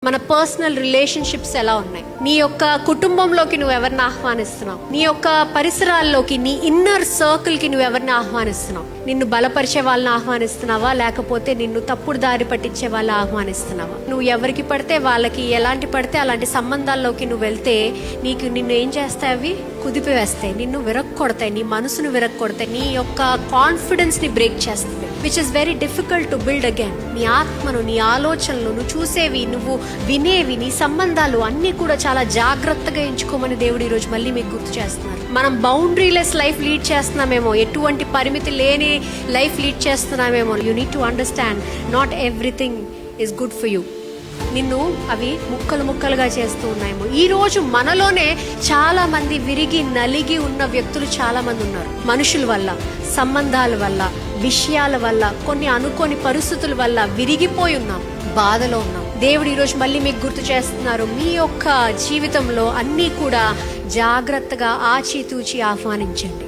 మన personal relationships ఎలా ఉన్నాయి? నీ యొక్క కుటుంబంలోకి నువ్వు ఎవరిని ఆహ్వానిస్తున్నావు? నీ యొక్క పరిసరాల్లోకి, నీ ఇన్నర్ సర్కిల్ కి నువ్వు ఎవరిని ఆహ్వానిస్తున్నావు? నిన్ను బలపరిచే వాళ్ళని ఆహ్వానిస్తున్నావా, లేకపోతే నిన్ను తప్పుడు దారి పట్టించే వాళ్ళని ఆహ్వానిస్తున్నావా? నువ్వు ఎవరికి పడితే వాళ్ళకి, ఎలాంటి పడితే అలాంటి సంబంధాల్లోకి నువ్వు వెళ్తే నిన్ను ఏం చేస్తాయి? అవి కుదిపివేస్తాయి, నిన్ను విరక్కొడతాయి, నీ మనసును విరక్కొడతాయి, నీ యొక్క కాన్ఫిడెన్స్ ని బ్రేక్ చేస్తుంది. Which is very difficult to build again. నీ ఆత్మను, నీ ఆలోచనలు, నువ్వు చూసేవి, నువ్వు వినేవి, నీ సంబంధాలు అన్నీ కూడా చాలా జాగ్రత్తగా ఎంచుకోమని దేవుడు ఈరోజు మళ్ళీ మీకు గుర్తు చేస్తున్నారు. మనం బౌండరీలెస్ లైఫ్ లీడ్ చేస్తున్నామేమో, ఎటువంటి పరిమితి లేని లైఫ్ లీడ్ చేస్తున్నామేమో. You need to understand, not everything is good for you. నిన్ను అవి ముక్కలు ముక్కలుగా చేస్తూ ఉన్నాయేమో. ఈ రోజు మనలోనే చాలా మంది విరిగి నలిగి ఉన్న వ్యక్తులు చాలా మంది ఉన్నారు. మనుషుల వల్ల, సంబంధాల వల్ల, విషయాల వల్ల, కొన్ని అనుకోని పరిస్థితుల వల్ల విరిగిపోయి ఉన్నాం, బాధలో ఉన్నాం. దేవుడు ఈరోజు మళ్ళీ మీకు గుర్తు చేస్తున్నారు, మీ యొక్క జీవితంలో అన్నీ కూడా జాగ్రత్తగా ఆచితూచి ఆహ్వానించండి.